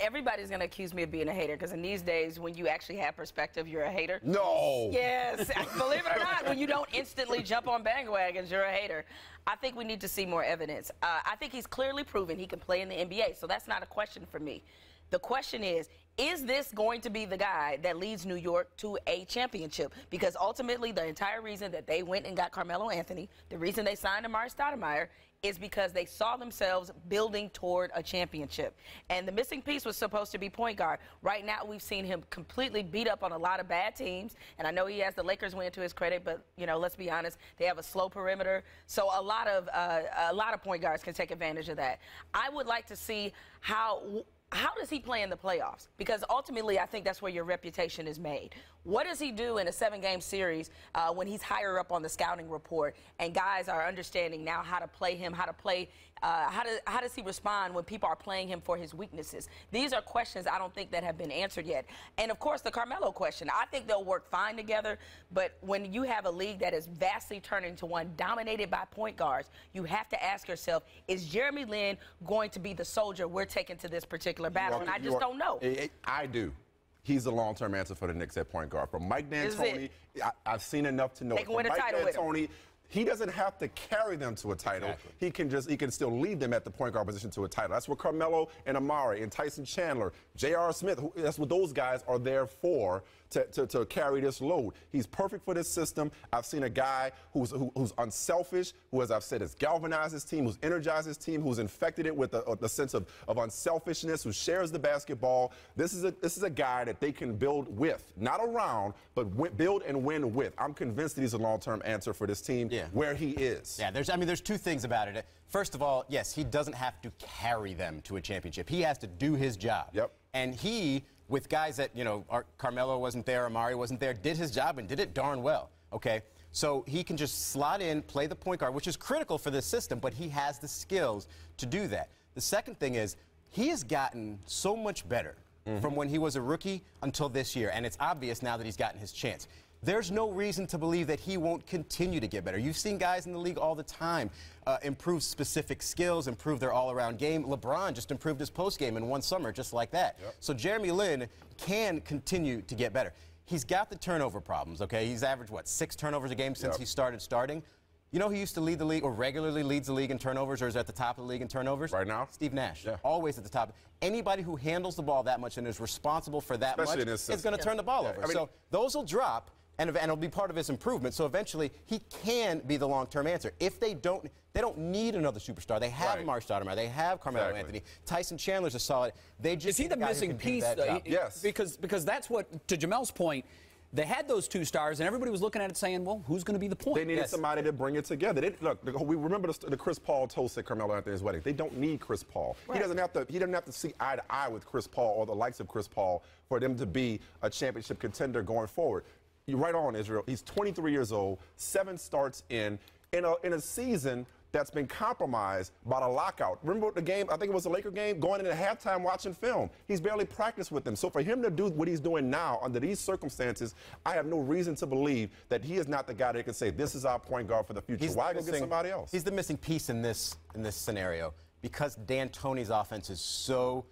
everybody's going to accuse me of being a hater because in these days, when you actually have perspective, you're a hater. No. Yes. Believe it or not, when you don't instantly jump on bandwagons, you're a hater. I think we need to see more evidence. I think he's clearly proven he can play in the NBA, so that's not a question for me. The question is this going to be the guy that leads New York to a championship? Because ultimately, the entire reason that they went and got Carmelo Anthony, the reason they signed Amari Stoudemire, is because they saw themselves building toward a championship. And the missing piece was supposed to be point guard. Right now, we've seen him completely beat up on a lot of bad teams. And I know he has the Lakers win to his credit, but, you know, let's be honest, they have a slow perimeter. So a lot of point guards can take advantage of that. I would like to see how does he play in the playoffs? Because ultimately, I think that's where your reputation is made. What does he do in a 7-game series when he's higher up on the scouting report and guys are understanding now how to play him, how does he respond when people are playing him for his weaknesses? These are questions I don't think that have been answered yet. And, of course, the Carmelo question. I think they'll work fine together, but when you have a league that is vastly turning to one dominated by point guards, you have to ask yourself, is Jeremy Lin going to be the soldier we're taking to this particular battle? And I just don't know. I do. He's the long-term answer for the Knicks at point guard. From Mike D'Antoni, I've seen enough to know. They can win a title with him. He doesn't have to carry them to a title. Exactly. He can still lead them at the point guard position to a title. That's what Carmelo and Amari and Tyson Chandler, J.R. Smith, that's what those guys are there for, to carry this load. He's perfect for this system. I've seen a guy who's unselfish, who, as I've said, has galvanized his team, who's energized his team, who's infected it with the sense of unselfishness, who shares the basketball. This is a guy that they can build with, not around, but build and win with. I'm convinced that he's a long-term answer for this team. Yeah. Where he is. Yeah, there's two things about it. First of all, yes, he doesn't have to carry them to a championship. He has to do his job. Yep. And he, with guys that, you know, Carmelo wasn't there, Amari wasn't there, did his job and did it darn well. Okay? So he can just slot in, play the point guard, which is critical for this system, but he has the skills to do that. The second thing is he has gotten so much better from when he was a rookie until this year, and it's obvious now that he's gotten his chance. There's no reason to believe that he won't continue to get better. You've seen guys in the league all the time improve specific skills, improve their all-around game. LeBron just improved his post game in one summer just like that. Yep. So Jeremy Lin can continue to get better. He's got the turnover problems, okay? He's averaged, what, 6 turnovers a game since he started starting? You know who used to lead the league or regularly leads the league in turnovers or is at the top of the league in turnovers? Right now? Steve Nash. Yeah. Always at the top. Anybody who handles the ball that much and is responsible for that much is going to turn the ball over. I mean, so those will drop. And it'll be part of his improvement. So eventually, he can be the long-term answer. If they don't need another superstar. They have Amari Stoudemire. They have Carmelo Anthony. Tyson Chandler's a solid. They just is he the missing piece? Yes. Because that's what, to Jamel's point, they had those 2 stars, and everybody was looking at it saying, well, who's going to be the point? They needed somebody to bring it together. Look, we remember the Chris Paul toast at Carmelo Anthony's wedding. They don't need Chris Paul. Right. He doesn't have to see eye to eye with Chris Paul or the likes of Chris Paul for them to be a championship contender going forward. You're right on, Israel. He's 23 years old, 7 starts in a season that's been compromised by the lockout. Remember the game, I think it was the Laker game, going into halftime watching film. He's barely practiced with them. So for him to do what he's doing now under these circumstances, I have no reason to believe that he is not the guy that can say, this is our point guard for the future. Why go get somebody else? He's the missing piece in this scenario because D'Antoni's offense is so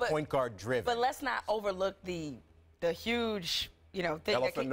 point guard driven. But let's not overlook the huge, you know, thing elephant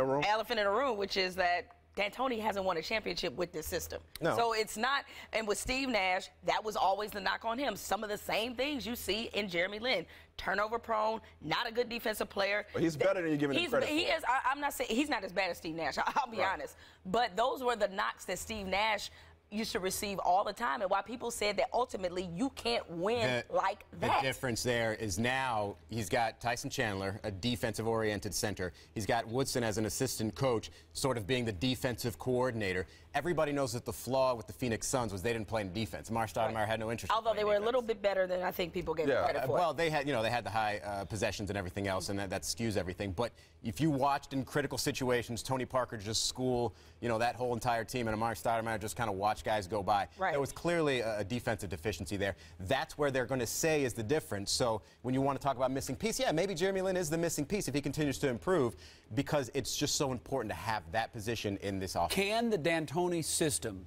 in the room, which is that D'Antoni hasn't won a championship with this system. No. So it's not, and with Steve Nash, that was always the knock on him. Some of the same things you see in Jeremy Lin. Turnover prone, not a good defensive player. But he's better than you give him credit for. He is. I'm not saying he's not as bad as Steve Nash. I'll be honest. But those were the knocks that Steve Nash used to receive all the time, and why people said that ultimately you can't win like that. The difference there is now he's got Tyson Chandler, a defensive-oriented center. He's got Woodson as an assistant coach, sort of being the defensive coordinator. Everybody knows that the flaw with the Phoenix Suns was they didn't play in defense. Amari Stoudemire had no interest. Although they were a little bit better than I think people gave them credit for. Well, they had the high possessions and everything else, and that skews everything. But if you watched in critical situations, Tony Parker just school, that whole entire team, and Amari Stoudemire just kind of watch guys go by. Right. There was clearly a defensive deficiency there. That's where they're going to say is the difference. So when you want to talk about missing piece, yeah, maybe Jeremy Lin is the missing piece if he continues to improve, because it's just so important to have that position in this offense. Can the D'Antoni system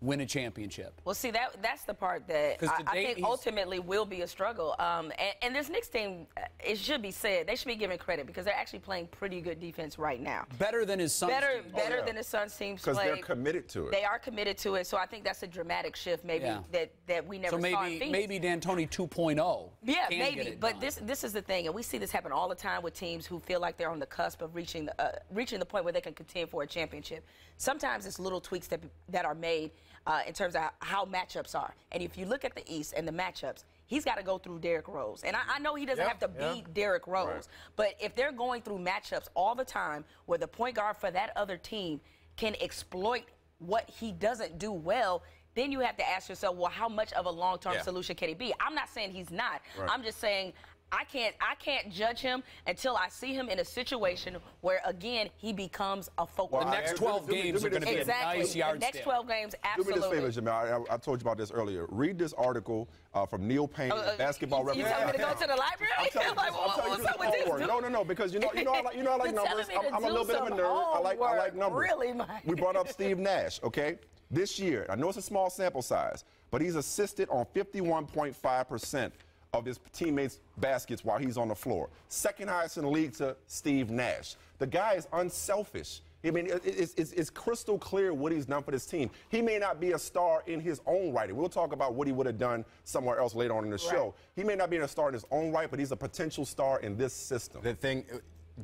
win a championship? Well, see, that's the part that I think ultimately will be a struggle. And this Knicks team, it should be said, they should be given credit because they're actually playing pretty good defense right now. Better than his Suns team. Better than his Suns team. Because they're committed to it. They are committed to it, so I think that's a dramatic shift maybe that we never saw in Phoenix. Maybe D'Antoni 2.0. Yeah, maybe. But this is the thing, and we see this happen all the time with teams who feel like they're on the cusp of reaching the point where they can contend for a championship. Sometimes it's little tweaks that are made in terms of how matchups are. And if you look at the East and the matchups, he's got to go through Derrick Rose. And I know he doesn't have to beat Derrick Rose, but if they're going through matchups all the time where the point guard for that other team can exploit what he doesn't do well, then you have to ask yourself, well, how much of a long-term solution can he be? I'm not saying he's not. I'm just saying I can't judge him until I see him in a situation where, again, he becomes a focal. The next 12 games are going to be a nice yardstick. The next 12 games, absolutely. Do me this favor, Jamal. I told you about this earlier. Read this article from Neil Payne, Basketball Reference. You telling me to go to the library? I'm telling you, no, because you know I like numbers. I'm a little bit of a nerd. I like numbers. Really, Mike? We brought up Steve Nash, okay? This year, I know it's a small sample size, but he's assisted on 51.5% of his teammates' baskets while he's on the floor. Second highest in the league to Steve Nash. The guy is unselfish. I mean, it's crystal clear what he's done for this team. He may not be a star in his own right. And we'll talk about what he would have done somewhere else later on in the show. He may not be a star in his own right, but he's a potential star in this system. The thing,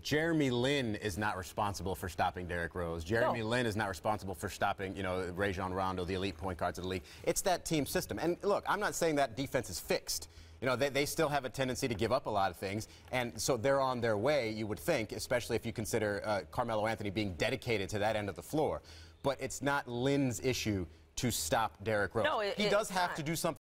Jeremy Lin is not responsible for stopping Derrick Rose. Jeremy Lin is not responsible for stopping, Rajon Rondo, the elite point guards of the league. It's that team system. And look, I'm not saying that defense is fixed. They still have a tendency to give up a lot of things, and so they're on their way, you would think, especially if you consider Carmelo Anthony being dedicated to that end of the floor. But it's not Lin's issue to stop Derrick Rose. No, he does have to do something